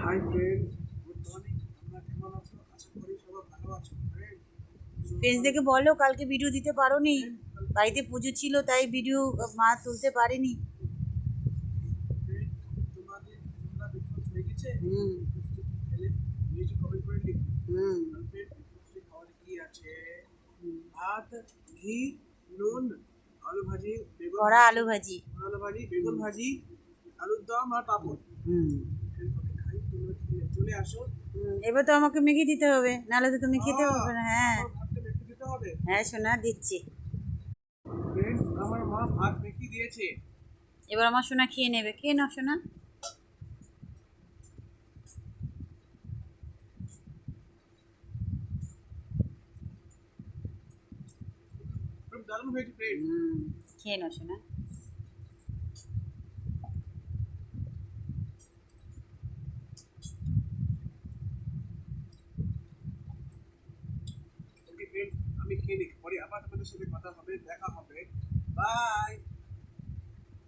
Hi friends, good morning. তোমরা কেমন আছো? আশা করি সবাই ভালো আছো ফ্রেন্ডস। ফেসবুকে বলো কালকে ভিডিও দিতে পারোনি, বাড়িতে পুজো ছিল তাই ভিডিও মা তুলতে পারেনি। তোমরা ব্রেকফাস্ট হয়ে গেছে? হুম ব্রেকফাস্টে কি খেলে? নিচে কমেন্ট করে লিখবে। হুম ব্রেকফাস্টে খাওয়ারে কি আছে? ভাত, ঘি, নুন, আলু ভাজি, বেগুন কড়া ভাজি, আলু ভাজি। আলু ভাজি, বেগুন ভাজি, আলুর দম আর পাঁপড়। হুম ফ্রেন্ডস, ওকে খাই, তোমরা খেলে চলে আসো। এবার তো আমাকে মেখে দিতে হবে, নাহলে তো তুমি খেতে পারবে না। হ্যাঁ আমার ভাতটা মেখে দিতে হবে। হ্যাঁ সোনা দিচ্ছি। ফ্রেন্ডস, আমার মা ভাত মেখে দিয়েছে। এবার আমার সোনা খেয়ে নেবে, খেয়ে নাও সোনা। খুব দারুণ হয়েছে ফ্রেন্ডস। খেয়ে নাও সোনা। ওকে ফ্রেন্ডস, আমি খেয়ে নিই, পরে আবার তোমাদের সাথে কথা হবে, দেখা হবে। বাই।